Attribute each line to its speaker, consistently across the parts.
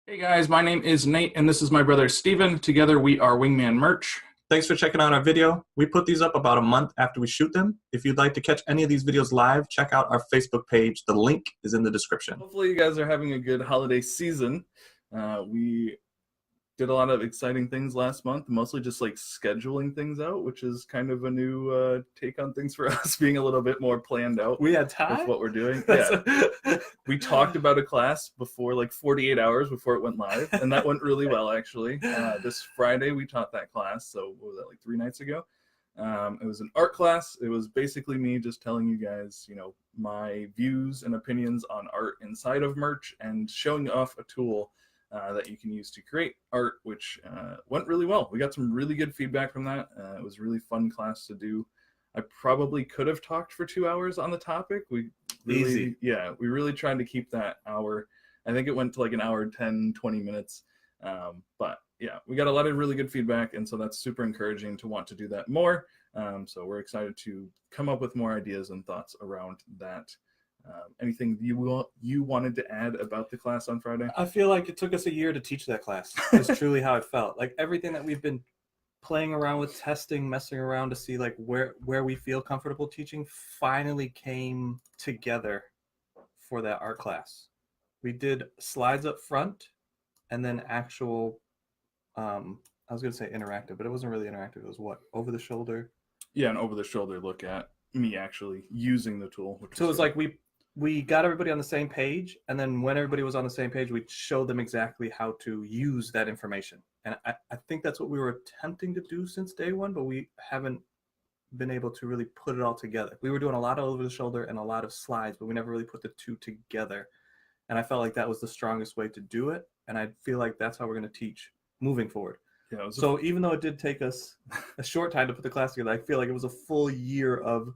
Speaker 1: Hey guys, my name is Nate and this is my brother Steven. Together we are Wingman Merch.
Speaker 2: Thanks for checking out our video. We put these up about a month after we shoot them. If you'd like to catch any of these videos live, check out our Facebook page. The link is in the description.
Speaker 1: Hopefully you guys are having a good holiday season. We did a lot of exciting things last month, mostly just like scheduling things out, which is kind of a new take on things for us, being a little bit more planned out
Speaker 2: We had
Speaker 1: with
Speaker 2: time?
Speaker 1: what we're doing. Yeah. We talked about a class before, like 48 hours before it went live, and that went really well, actually. This Friday, we taught that class, so what was that, like 3 nights ago? It was an art class. It was basically me just telling you guys, my views and opinions on art inside of merch and showing off a tool that you can use to create art, which went really well. We got some really good feedback from that. It was a really fun class to do. I probably could have talked for 2 hours on the topic.
Speaker 2: Easy.
Speaker 1: We really tried to keep that hour. I think it went to like an hour, 10, 20 minutes. But yeah, we got a lot of really good feedback, and so that's super encouraging to want to do that more. So we're excited to come up with more ideas and thoughts around that. Anything you wanted to add about the class on Friday?
Speaker 2: I feel like it took us a year to teach that class. That's truly how it felt. Like everything that we've been playing around with, testing, messing around to see like where we feel comfortable teaching finally came together for that art class. We did slides up front and then actual I was gonna say interactive, but it wasn't really interactive. It was what, over the shoulder.
Speaker 1: Yeah, an over the shoulder look at me actually using the tool.
Speaker 2: So it was like we got everybody on the same page, and then when everybody was on the same page, we showed them exactly how to use that information. And I think that's what we were attempting to do since day one, but we haven't been able to really put it all together. We were doing a lot of over the shoulder and a lot of slides, but we never really put the two together. And I felt like that was the strongest way to do it. And I feel like that's how we're going to teach moving forward.
Speaker 1: Yeah,
Speaker 2: so even though it did take us a short time to put the class together, I feel like it was a full year of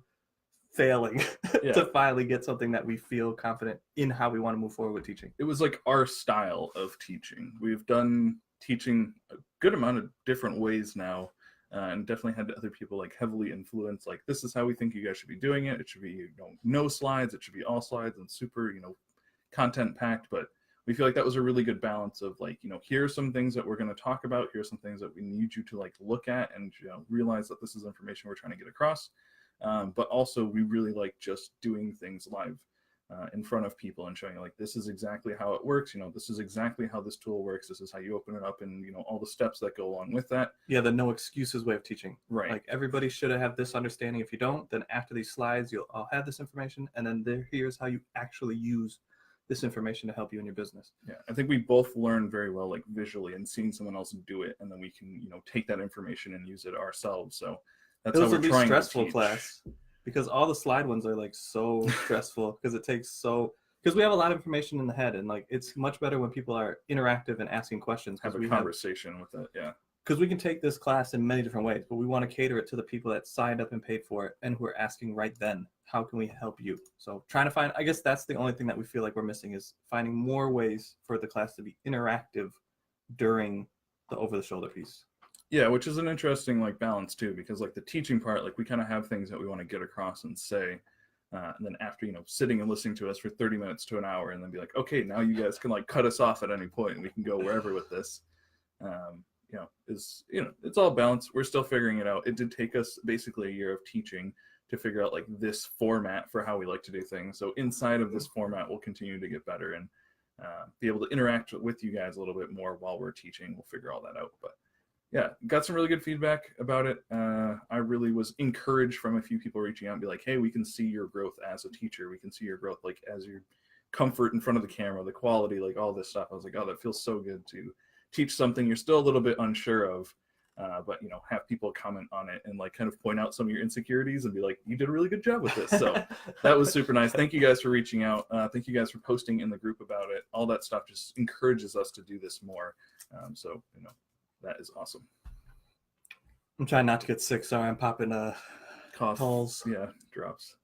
Speaker 2: failing to finally get something that we feel confident in how we want to move forward with teaching.
Speaker 1: It was like our style of teaching. We've done teaching a good amount of different ways now, and definitely had other people like heavily influence, like, this is how we think you guys should be doing it. It should be no slides, it should be all slides and super content packed. But we feel like that was a really good balance of like, here are some things that we're going to talk about, here are some things that we need you to like look at and realize that this is information we're trying to get across. But also we really like just doing things live in front of people and showing like, this is exactly how it works. This is exactly how this tool works. This is how you open it up, and all the steps that go along with that.
Speaker 2: Yeah, the no excuses way of teaching.
Speaker 1: Right.
Speaker 2: Like everybody should have this understanding. If you don't, then after these slides, I'll have this information, and then here's how you actually use this information to help you in your business.
Speaker 1: Yeah, I think we both learn very well, like visually and seeing someone else do it, and then we can take that information and use it ourselves. So that's how we're trying to teach. It was a
Speaker 2: stressful class because all the slide ones are like so stressful because it takes because we have a lot of information in the head, and like it's much better when people are interactive and asking questions.
Speaker 1: Have a conversation with it, yeah.
Speaker 2: Because we can take this class in many different ways, but we want to cater it to the people that signed up and paid for it and who are asking right then, how can we help you? So trying to find, I guess that's the only thing that we feel like we're missing, is finding more ways for the class to be interactive during the over-the-shoulder piece.
Speaker 1: Yeah, which is an interesting like balance too, because like the teaching part, like we kind of have things that we want to get across and say, and then after sitting and listening to us for 30 minutes to an hour, and then be like, okay, now you guys can like cut us off at any point and we can go wherever with this. It's all balanced. We're still figuring it out. It did take us basically a year of teaching to figure out like this format for how we like to do things. So inside of this format, we'll continue to get better and be able to interact with you guys a little bit more while we're teaching. We'll figure all that out. But yeah, got some really good feedback about it. I really was encouraged from a few people reaching out and be like, hey, we can see your growth as a teacher. We can see your growth like as your comfort in front of the camera, the quality, like all this stuff. I was like, oh, that feels so good to teach something you're still a little bit unsure of, but have people comment on it and like kind of point out some of your insecurities and be like, you did a really good job with this. So that was super nice. Thank you guys for reaching out. Thank you guys for posting in the group about it. All that stuff just encourages us to do this more. So that is awesome.
Speaker 2: I'm trying not to get sick, so I'm popping
Speaker 1: cough.
Speaker 2: Pulls.
Speaker 1: Yeah, drops.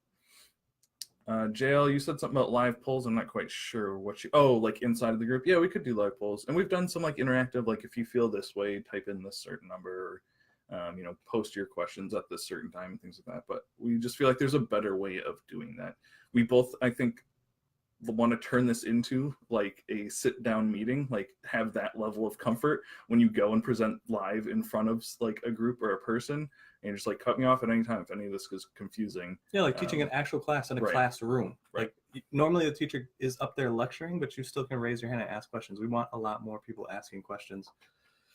Speaker 1: JL, you said something about live polls. I'm not quite sure what like inside of the group. Yeah, we could do live polls. And we've done some like interactive, like if you feel this way, type in this certain number, or, post your questions at this certain time and things like that. But we just feel like there's a better way of doing that. We both, I think, want to turn this into like a sit down meeting, like have that level of comfort when you go and present live in front of like a group or a person, and you're just like, cut me off at any time if any of this is confusing.
Speaker 2: Yeah, like teaching an actual class in a classroom.
Speaker 1: Right.
Speaker 2: Like normally the teacher is up there lecturing, but you still can raise your hand and ask questions. We want a lot more people asking questions.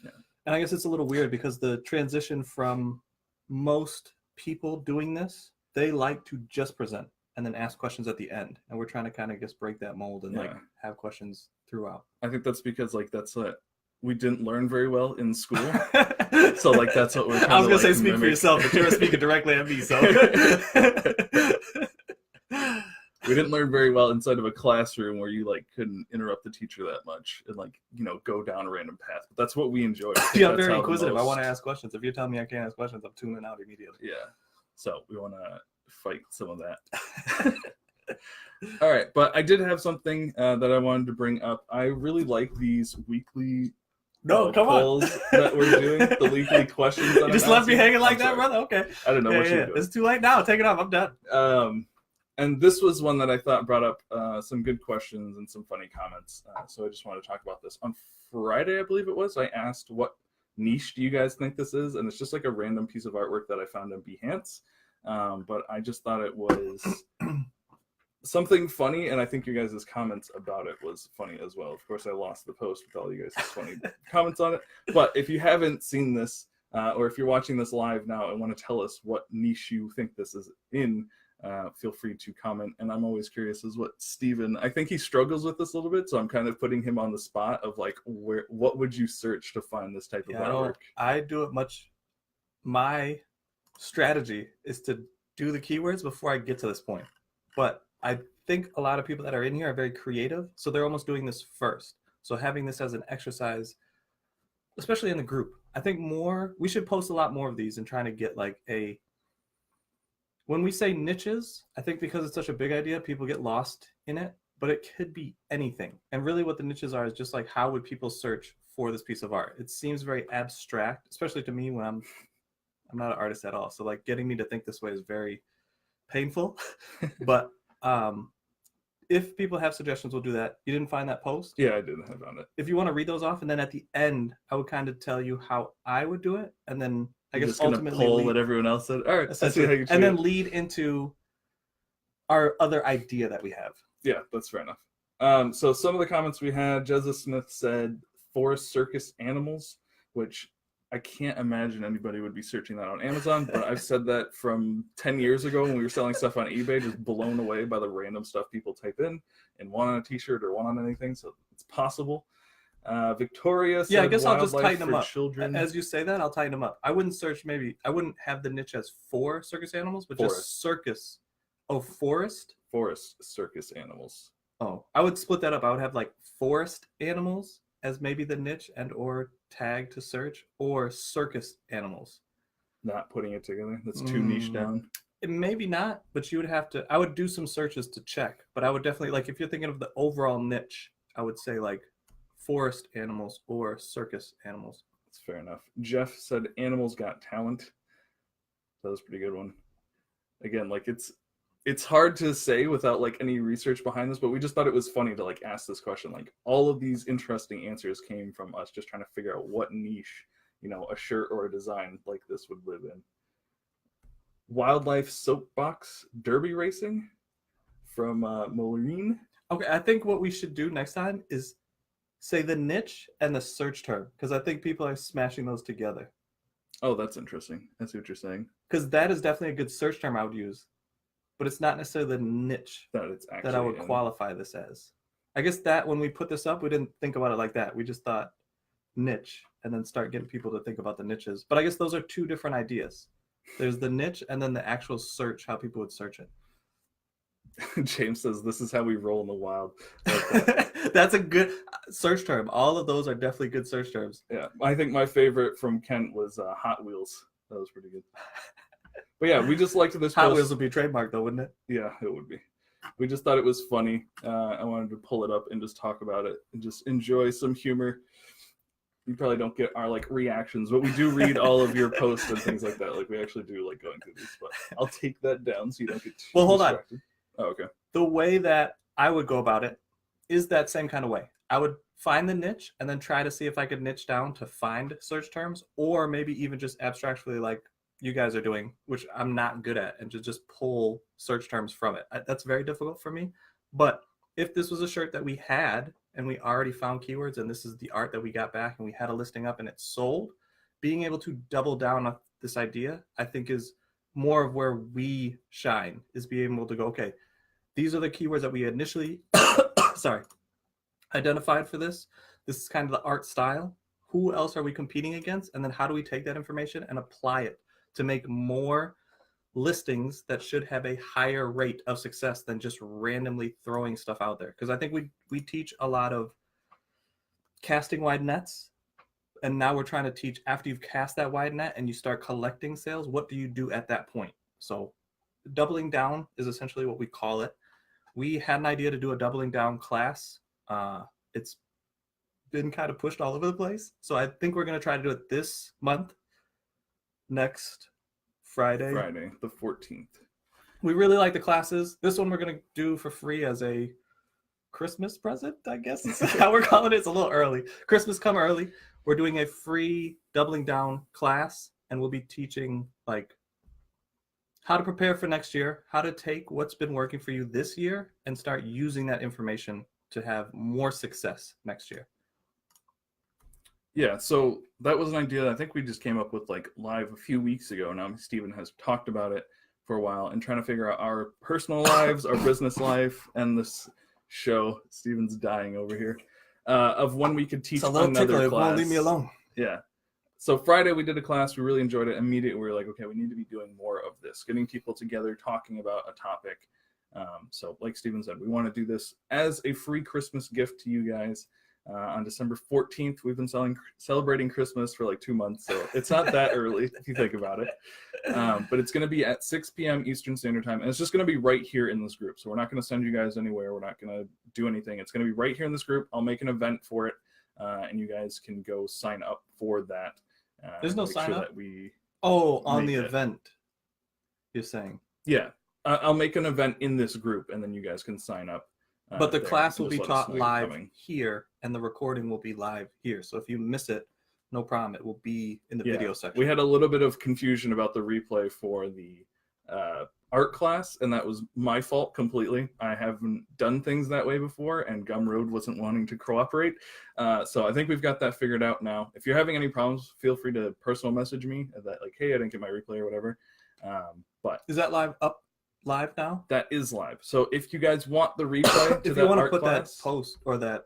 Speaker 1: Yeah.
Speaker 2: And I guess it's a little weird because the transition from most people doing this, they like to just present and then ask questions at the end. And we're trying to kind of just break that mold and like have questions throughout.
Speaker 1: I think that's because like that's what we didn't learn very well in school. So like that's what we're trying
Speaker 2: I was
Speaker 1: to
Speaker 2: gonna say speak for yourself, but you're speaking directly at me, so
Speaker 1: we didn't learn very well inside of a classroom where you like couldn't interrupt the teacher that much and like, you know, go down a random path. But that's what we enjoy.
Speaker 2: Yeah, I'm very inquisitive. I want to ask questions. If you're telling me I can't ask questions, I'm tuning out immediately.
Speaker 1: Yeah. So we want to fight some of that. All right, but I did have something that I wanted to bring up. I really like these weekly polls that we're doing, the weekly questions.
Speaker 2: You just left me hanging like that, brother? Okay.
Speaker 1: I don't know what you're doing.
Speaker 2: It's too late now. Take it off. I'm done.
Speaker 1: And this was one that I thought brought up some good questions and some funny comments. So I just wanted to talk about this. On Friday, I believe it was, I asked what niche do you guys think this is? And it's just like a random piece of artwork that I found on Behance. But I just thought it was something funny, and I think you guys' comments about it was funny as well. Of course, I lost the post with all you guys' funny comments on it. But if you haven't seen this, or if you're watching this live now and want to tell us what niche you think this is in, feel free to comment. And I'm always curious as what Steven, I think he struggles with this a little bit, so I'm kind of putting him on the spot of like, what would you search to find this type of artwork?
Speaker 2: I do it much. My strategy is to do the keywords before I get to this point. But I think a lot of people that are in here are very creative, so they're almost doing this first. So having this as an exercise, especially in the group, I think we should post a lot more of these and trying to get like when we say niches, I think because it's such a big idea, people get lost in it, but it could be anything. And really what the niches are is just like, how would people search for this piece of art? It seems very abstract, especially to me when I'm not an artist at all. So like getting me to think this way is very painful, but if people have suggestions, we'll do that. You didn't find that post?
Speaker 1: Yeah, I didn't have on it.
Speaker 2: If you want to read those off, and then at the end, I would kind of tell you how I would do it, and then I guess ultimately
Speaker 1: pull what everyone else said. All right, I see how you
Speaker 2: and then lead into our other idea that we have.
Speaker 1: Yeah, that's fair enough. So some of the comments we had, Jezza Smith said forest circus animals, which I can't imagine anybody would be searching that on Amazon, but I've said that from 10 years ago when we were selling stuff on eBay, just blown away by the random stuff people type in and one on a t-shirt or one on anything, so it's possible. Victoria said,
Speaker 2: yeah, I guess I'll just tighten them up.
Speaker 1: Children.
Speaker 2: As you say that, I'll tighten them up. I wouldn't search I wouldn't have the niche as for circus animals, but just circus. Oh, forest?
Speaker 1: Forest circus animals.
Speaker 2: Oh, I would split that up. I would have like forest animals as maybe the niche and or tag to search, or circus animals.
Speaker 1: Not putting it together. That's too niche down.
Speaker 2: Maybe not, but you would have to. I would do some searches to check, but I would definitely, like, if you're thinking of the overall niche, I would say like forest animals or circus animals.
Speaker 1: That's fair enough. Jeff said Animals Got Talent. That was a pretty good one. Again, like it's hard to say without like any research behind this, but we just thought it was funny to like ask this question. Like all of these interesting answers came from us just trying to figure out what niche, you know, a shirt or a design like this would live in. Wildlife soapbox derby racing from Maureen.
Speaker 2: Okay, I think what we should do next time is say the niche and the search term, because I think people are smashing those together.
Speaker 1: Oh, that's interesting. I see what you're saying.
Speaker 2: Because that is definitely a good search term I would use, but it's not necessarily the niche that I would qualify this as. I guess that when we put this up, we didn't think about it like that. We just thought niche and then start getting people to think about the niches. But I guess those are two different ideas. There's the niche and then the actual search, how people would search it.
Speaker 1: James says, this is how we roll in the wild.
Speaker 2: That's a good search term. All of those are definitely good search terms.
Speaker 1: Yeah, I think my favorite from Kent was Hot Wheels. That was pretty good. But yeah, we just liked this.
Speaker 2: Hot Wheels would be trademarked though, wouldn't it?
Speaker 1: Yeah, it would be. We just thought it was funny. I wanted to pull it up and just talk about it and just enjoy some humor. You probably don't get our like reactions, but we do read all of your posts and things like that. Like we actually do like going through these. But I'll take that down so you don't get too
Speaker 2: hold
Speaker 1: distracted.
Speaker 2: on.
Speaker 1: Oh, okay.
Speaker 2: The way that I would go about it is that same kind of way. I would find the niche and then try to see if I could niche down to find search terms, or maybe even just abstractly like you guys are doing, which I'm not good at, and to just pull search terms from it. That's very difficult for me. But if this was a shirt that we had and we already found keywords and this is the art that we got back and we had a listing up and it sold, being able to double down on this idea, I think is more of where we shine, is being able to go, okay, these are the keywords that we initially sorry, identified for this. This is kind of the art style. Who else are we competing against? And then how do we take that information and apply it to make more listings that should have a higher rate of success than just randomly throwing stuff out there? Because I think we teach a lot of casting wide nets, and now we're trying to teach after you've cast that wide net and you start collecting sales, what do you do at that point? So doubling down is essentially what we call it. We had an idea to do a doubling down class. It's been kind of pushed all over the place. So I think we're going to try to do it this month, next Friday
Speaker 1: the 14th.
Speaker 2: We really like the classes. This one we're going to do for free as a Christmas present, I guess is how we're calling it. It's a little early. Christmas come early. We're doing a free doubling down class, and we'll be teaching like how to prepare for next year, how to take what's been working for you this year and start using that information to have more success next year.
Speaker 1: Yeah, so that was an idea that I think we just came up with like live a few weeks ago. Now Steven has talked about it for a while and trying to figure out our personal lives, our business life, and this show. Steven's dying over here. Of when we could teach another class.
Speaker 2: It won't leave me alone.
Speaker 1: Yeah. So Friday we did a class. We really enjoyed it. Immediately we were like, okay, we need to be doing more of this, getting people together, talking about a topic. So like Steven said, we want to do this as a free Christmas gift to you guys. On December 14th, we've been celebrating Christmas for like 2 months, so it's not that early if you think about it. But it's going to be at 6 p.m. Eastern Standard Time, and it's just going to be right here in this group. So we're not going to send you guys anywhere. We're not going to do anything. It's going to be right here in this group. I'll make an event for it, and you guys can go sign up for that.
Speaker 2: There's no sign up? On the event, you're saying?
Speaker 1: Yeah. I'll make an event in this group, and then you guys can sign up.
Speaker 2: But the class will be taught live here, and the recording will be live here. So if you miss it, no problem. It will be in the video section.
Speaker 1: We had a little bit of confusion about the replay for the art class, and that was my fault completely. I haven't done things that way before, and Gumroad wasn't wanting to cooperate. So I think we've got that figured out now. If you're having any problems, feel free to personal message me that like, hey, I didn't get my replay or whatever. But
Speaker 2: is that live now?
Speaker 1: That is live. So if you guys want the replay to
Speaker 2: if
Speaker 1: that
Speaker 2: you want to
Speaker 1: art
Speaker 2: put
Speaker 1: class,
Speaker 2: that post or that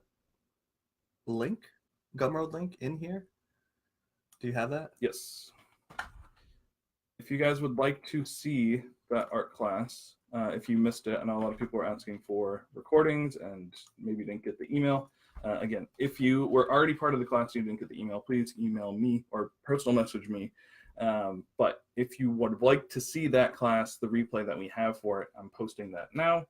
Speaker 2: link, Gumroad link in here, do you have that?
Speaker 1: Yes. If you guys would like to see that art class, if you missed it, I know a lot of people are asking for recordings and maybe didn't get the email. Again, if you were already part of the class and you didn't get the email, please email me or personal message me. But if you would like to see that class, the replay that we have for it, I'm posting that now.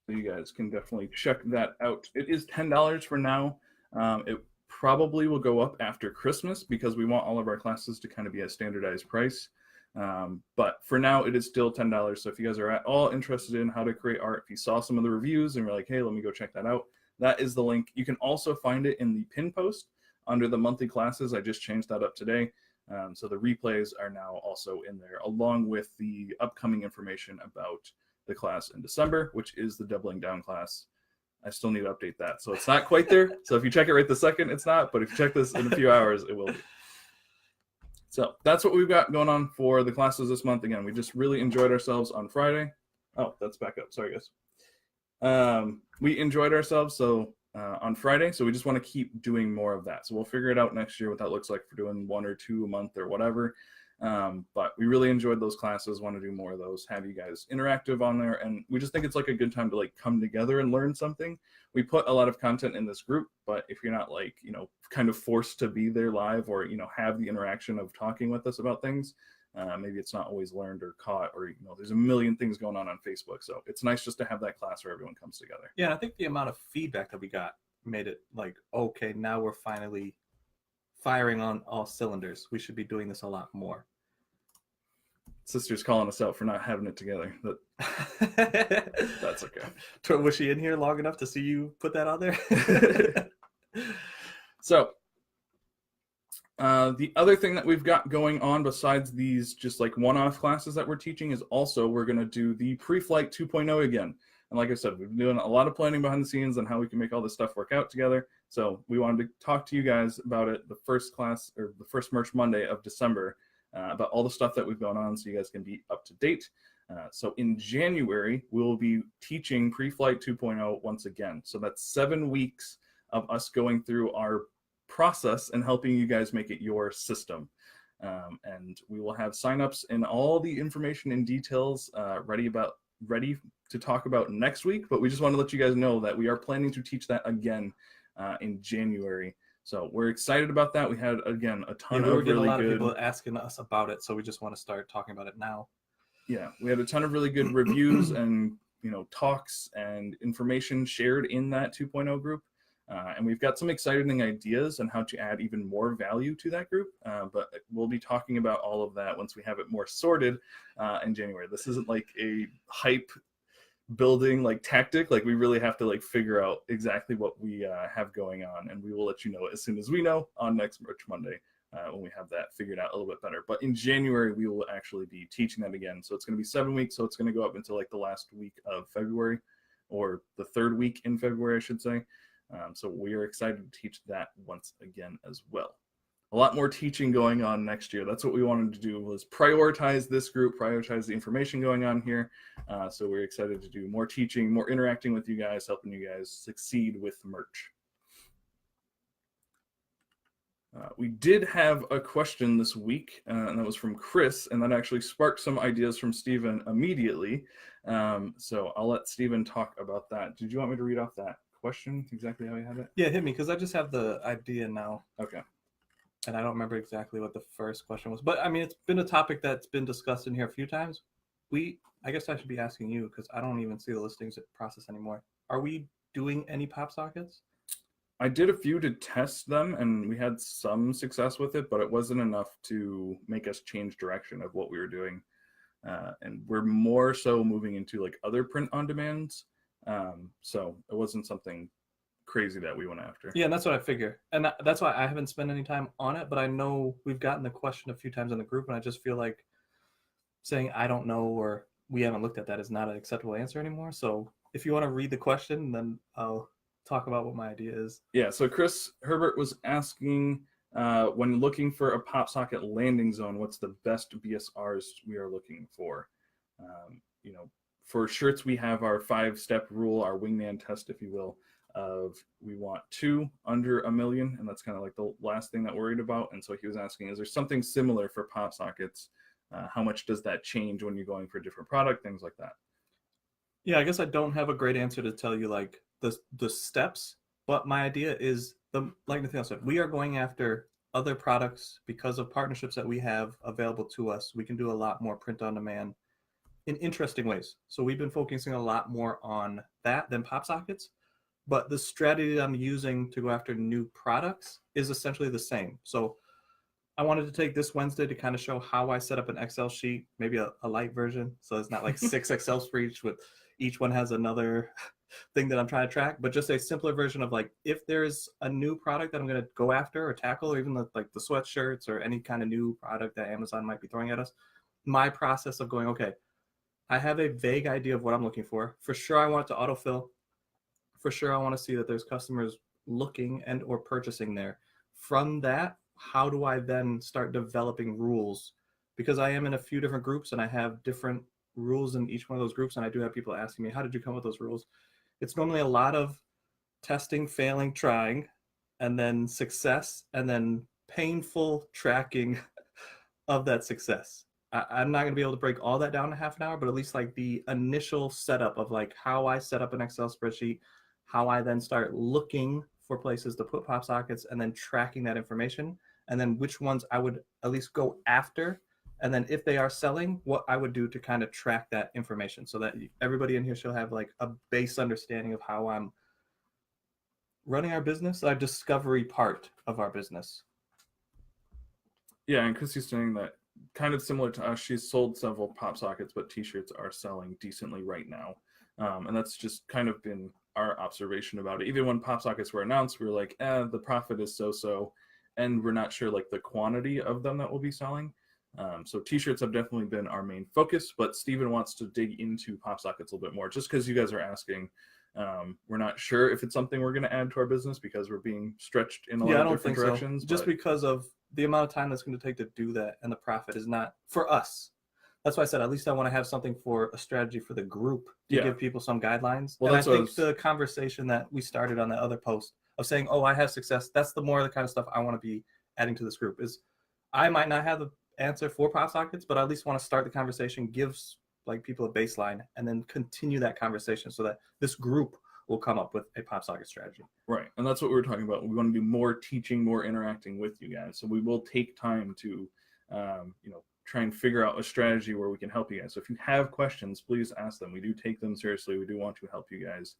Speaker 1: So you guys can definitely check that out. It is $10 for now. It probably will go up after Christmas because we want all of our classes to kind of be a standardized price. But for now, it is still $10. So if you guys are at all interested in how to create art, if you saw some of the reviews and you're like, hey, let me go check that out, that is the link. You can also find it in the pin post under the monthly classes. I just changed that up today. So the replays are now also in there, along with the upcoming information about the class in December, which is the doubling down class. I still need to update that. So it's not quite there. So if you check it right this second, it's not. But if you check this in a few hours, it will be. So that's what we've got going on for the classes this month. Again, we just really enjoyed ourselves on Friday. Oh, that's back up. Sorry, guys. We enjoyed ourselves on Friday, so we just want to keep doing more of that. So we'll figure it out next year what that looks like for doing 1 or 2 a month or whatever. But we really enjoyed those classes, want to do more of those, have you guys interactive on there, and we just think it's like a good time to like come together and learn something. We put a lot of content in this group, but if you're not like, kind of forced to be there live or, have the interaction of talking with us about things, maybe it's not always learned or caught, or there's a million things going on Facebook. So it's nice just to have that class where everyone comes together.
Speaker 2: Yeah, and I think the amount of feedback that we got made it like, okay, now we're finally firing on all cylinders. We should be doing this a lot more.
Speaker 1: Sister's calling us out for not having it together. That's okay.
Speaker 2: Was she in here long enough to see you put that on there?
Speaker 1: So the other thing that we've got going on besides these just like one-off classes that we're teaching is also we're going to do the pre-flight 2.0 again. And like I said, we've been doing a lot of planning behind the scenes on how we can make all this stuff work out together. So we wanted to talk to you guys about it the first class or the first Merch Monday of December, about all the stuff that we've gone on so you guys can be up to date. So in January, we'll be teaching pre-flight 2.0 once again. So that's 7 weeks of us going through our process and helping you guys make it your system. And we will have signups and all the information and details ready to talk about next week. But we just want to let you guys know that we are planning to teach that again in January. So we're excited about that. We had, again, a ton of really
Speaker 2: of
Speaker 1: good
Speaker 2: people asking us about it, so we just want to start talking about it now.
Speaker 1: Yeah, we had a ton of really good reviews and talks and information shared in that 2.0 group. And we've got some exciting ideas on how to add even more value to that group. But we'll be talking about all of that once we have it more sorted in January. This isn't like a hype building like tactic. Like we really have to like figure out exactly what we have going on. And we will let you know as soon as we know on next Merch Monday when we have that figured out a little bit better. But in January, we will actually be teaching that again. So it's going to be 7 weeks. So it's going to go up until like the last week of February, or the third week in February, I should say. So we are excited to teach that once again as well. A lot more teaching going on next year. That's what we wanted to do, was prioritize this group, prioritize the information going on here. So we're excited to do more teaching, more interacting with you guys, helping you guys succeed with merch. We did have a question this week, and that was from Chris, and that actually sparked some ideas from Stephen immediately. So I'll let Stephen talk about that. Did you want me to read off that question exactly how he had it?
Speaker 2: Yeah, hit me, because I just have the idea now.
Speaker 1: Okay.
Speaker 2: And I don't remember exactly what the first question was. But I mean, it's been a topic that's been discussed in here a few times. I guess I should be asking you, because I don't even see the listings process anymore. Are we doing any pop sockets?
Speaker 1: I did a few to test them, and we had some success with it, but it wasn't enough to make us change direction of what we were doing. And we're more so moving into like other print on demands. So it wasn't something crazy that we went after.
Speaker 2: Yeah, and that's what I figure. And that's why I haven't spent any time on it, but I know we've gotten the question a few times in the group, and I just feel like saying I don't know or we haven't looked at that is not an acceptable answer anymore. So if you want to read the question, then I'll talk about what my idea is.
Speaker 1: Yeah, so Chris Herbert was asking, when looking for a pop socket landing zone, what's the best BSRs we are looking for? For shirts, we have our 5-step rule, our wingman test, if you will, of we want 2 under $1 million, and that's kind of like the last thing that we're worried about. And so he was asking, is there something similar for pop sockets? How much does that change when you're going for a different product, things like that?
Speaker 2: Yeah, I guess I don't have a great answer to tell you like the steps, but my idea is like Nathaniel said, we are going after other products because of partnerships that we have available to us. We can do a lot more print on demand in interesting ways. So we've been focusing a lot more on that than pop sockets, but the strategy I'm using to go after new products is essentially the same. So I wanted to take this Wednesday to kind of show how I set up an Excel sheet, maybe a light version. So it's not like 6 Excel spreadsheets with each one has another thing that I'm trying to track, but just a simpler version of like, if there's a new product that I'm going to go after or tackle, or even the sweatshirts or any kind of new product that Amazon might be throwing at us, my process of going, okay, I have a vague idea of what I'm looking for. For sure, I want it to autofill. For sure, I want to see that there's customers looking and or purchasing there. From that, how do I then start developing rules? Because I am in a few different groups and I have different rules in each one of those groups. And I do have people asking me, how did you come up with those rules? It's normally a lot of testing, failing, trying, and then success, and then painful tracking of that success. I'm not going to be able to break all that down in half an hour, but at least like the initial setup of like how I set up an Excel spreadsheet, how I then start looking for places to put pop sockets, and then tracking that information, and then which ones I would at least go after. And then if they are selling, what I would do to kind of track that information so that everybody in here should have like a base understanding of how I'm running our business, our discovery part of our business.
Speaker 1: Yeah, and Chrissy's saying that kind of similar to us. She's sold several pop sockets, but t-shirts are selling decently right now. And that's just kind of been our observation about it. Even when pop sockets were announced, we were like, the profit is so-so, and we're not sure like the quantity of them that we'll be selling. So t-shirts have definitely been our main focus, but Steven wants to dig into pop sockets a little bit more, just because you guys are asking. We're not sure if it's something we're going to add to our business because we're being stretched in a lot of different directions.
Speaker 2: So. Just because of the amount of time that's going to take to do that, and the profit is not for us. That's why I said at least I want to have something for a strategy for the group to give people some guidelines. Well, and I think the conversation that we started on the other post of saying, "Oh, I have success," that's the more of the kind of stuff I want to be adding to this group. Is I might not have the answer for pop sockets, but I at least want to start the conversation, gives like people a baseline, and then continue that conversation so that this group will come up with a pop socket strategy.
Speaker 1: Right. And that's what we were talking about. We want to do more teaching, more interacting with you guys. So we will take time to, try and figure out a strategy where we can help you guys. So if you have questions, please ask them. We do take them seriously. We do want to help you guys.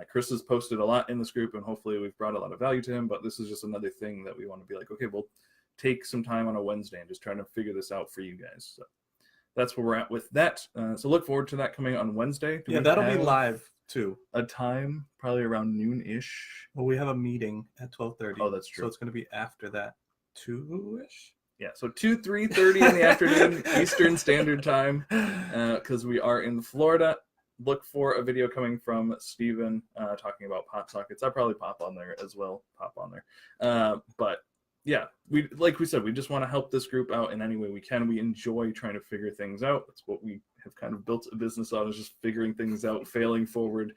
Speaker 1: Chris has posted a lot in this group, and hopefully we've brought a lot of value to him, but this is just another thing that we want to be like, okay, we'll take some time on a Wednesday and just try to figure this out for you guys. So that's where we're at with that. So look forward to that coming on Wednesday.
Speaker 2: That'll be live too.
Speaker 1: A time probably around noon-ish.
Speaker 2: Well, we have a meeting at 12:30.
Speaker 1: Oh, that's true.
Speaker 2: So it's going to be after that, 2-ish.
Speaker 1: Yeah, so 3:30 in the afternoon Eastern Standard Time, because we are in Florida. Look for a video coming from Steven talking about pop sockets. I'll probably pop on there as well. But yeah, we said, we just want to help this group out in any way we can. We enjoy trying to figure things out. That's what we have kind of built a business on, is just figuring things out, failing forward.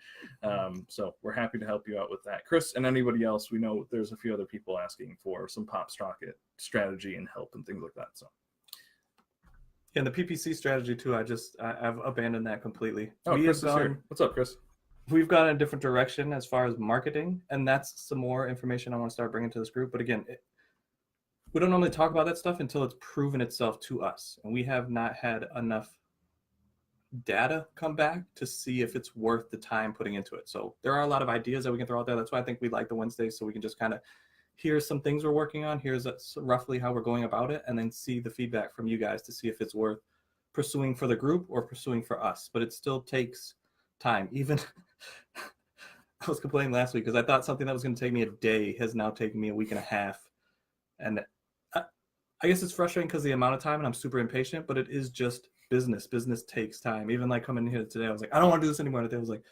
Speaker 1: So we're happy to help you out with that. Chris and anybody else, we know there's a few other people asking for some pop socket strategy and help and things like that. So.
Speaker 2: And the PPC strategy too, I've abandoned that completely.
Speaker 1: Oh, Chris is here. What's up, Chris?
Speaker 2: We've gone in a different direction as far as marketing, and that's some more information I want to start bringing to this group. But again, we don't normally talk about that stuff until it's proven itself to us, and we have not had enough data come back to see if it's worth the time putting into it. So there are a lot of ideas that we can throw out there. That's why I think we like the Wednesdays, so we can just kind of, here's some things we're working on, here's roughly how we're going about it, and then see the feedback from you guys to see if it's worth pursuing for the group or pursuing for us. But it still takes time. Even I was complaining last week because I thought something that was going to take me a day has now taken me a week and a half. And I guess it's frustrating because of the amount of time, and I'm super impatient, but it is just business. Business takes time. Even like coming in here today, I was like, I don't want to do this anymore. Today I was like,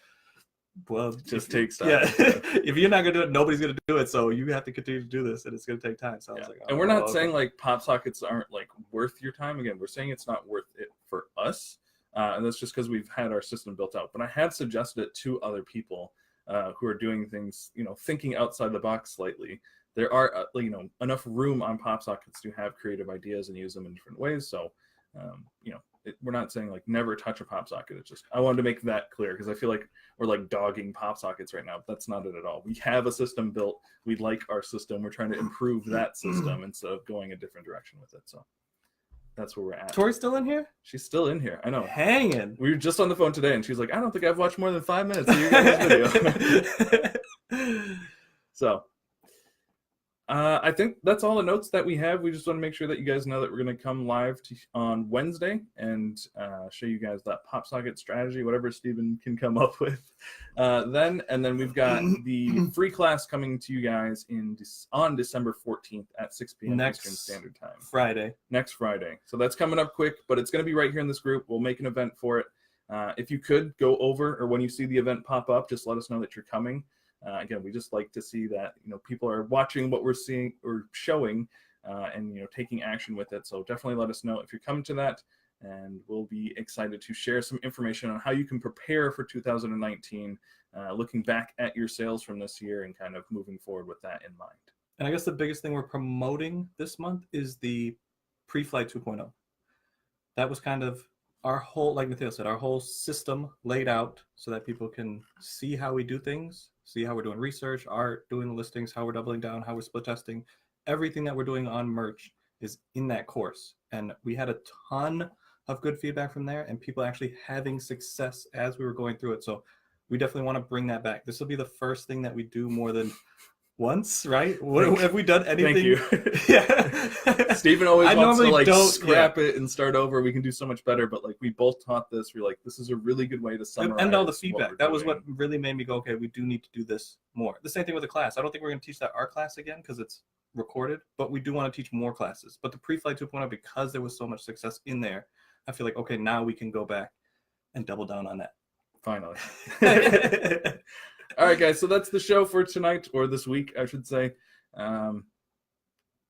Speaker 2: well, it
Speaker 1: just takes time.
Speaker 2: Yeah. If you're not going to do it, nobody's going to do it. So you have to continue to do this, and it's going to take time. So I was like,
Speaker 1: and we're not saying like pop sockets aren't like worth your time. Again, we're saying it's not worth it for us. And that's just because we've had our system built out. But I have suggested it to other people who are doing things, thinking outside the box slightly. There are, enough room on pop sockets to have creative ideas and use them in different ways. So, we're not saying like never touch a pop socket. It's just, I wanted to make that clear because I feel like we're like dogging pop sockets right now. That's not it at all. We have a system built. We like our system. We're trying to improve that system instead of going a different direction with it. So that's where we're at.
Speaker 2: Tori's still in here?
Speaker 1: She's still in here. I know.
Speaker 2: Hanging.
Speaker 1: We were just on the phone today, and she's like, I don't think I've watched more than 5 minutes of your guys' video. So I think that's all the notes that we have. We just want to make sure that you guys know that we're going to come live on Wednesday and show you guys that pop socket strategy, whatever Steven can come up with then. And then we've got the free class coming to you guys on December 14th at 6 p.m. Eastern Standard Time. Next Friday. So that's coming up quick, but it's going to be right here in this group. We'll make an event for it. If you could go over, or when you see the event pop up, just let us know that you're coming. Again, we just like to see that people are watching what we're seeing or showing, and taking action with it. So definitely let us know if you're coming to that, and we'll be excited to share some information on how you can prepare for 2019, looking back at your sales from this year and kind of moving forward with that in mind.
Speaker 2: And I guess the biggest thing we're promoting this month is the Pre-Flight 2.0. That was kind of our whole, like Matteo said, our whole system laid out so that people can see how we do things, see how we're doing research, art, doing the listings, how we're doubling down, how we're split testing. Everything that we're doing on merch is in that course. And we had a ton of good feedback from there, and people actually having success as we were going through it. So we definitely want to bring that back. This will be the first thing that we do more than once, right? Have we done anything?
Speaker 1: Thank you.
Speaker 2: Yeah.
Speaker 1: Stephen always
Speaker 2: I
Speaker 1: wants to
Speaker 2: normally
Speaker 1: like
Speaker 2: don't-
Speaker 1: scrap it and start over. We can do so much better, but like we both taught this. We're like, this is a really good way to summarize.
Speaker 2: And all the
Speaker 1: what
Speaker 2: feedback.
Speaker 1: we're
Speaker 2: That was what
Speaker 1: doing.
Speaker 2: really made me go, okay, we do need to do this more. The same thing with the class. I don't think we're going to teach that art class again because it's recorded, but we do want to teach more classes. But the pre-flight 2.0, because there was so much success in there, I feel like, okay, now we can go back and double down on that.
Speaker 1: Finally. All right, guys. So that's the show for tonight, or this week, I should say.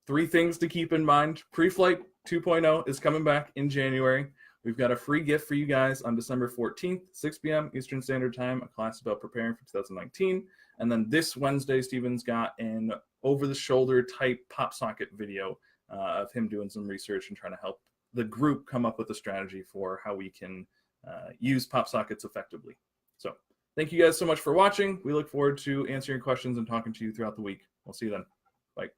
Speaker 1: 3 things to keep in mind. Pre-flight 2.0 is coming back in January. We've got a free gift for you guys on December 14th, 6 p.m. Eastern Standard Time, a class about preparing for 2019. And then this Wednesday, Steven's got an over-the-shoulder type pop socket video of him doing some research and trying to help the group come up with a strategy for how we can use pop sockets effectively. So thank you guys so much for watching. We look forward to answering your questions and talking to you throughout the week. We'll see you then. Bye.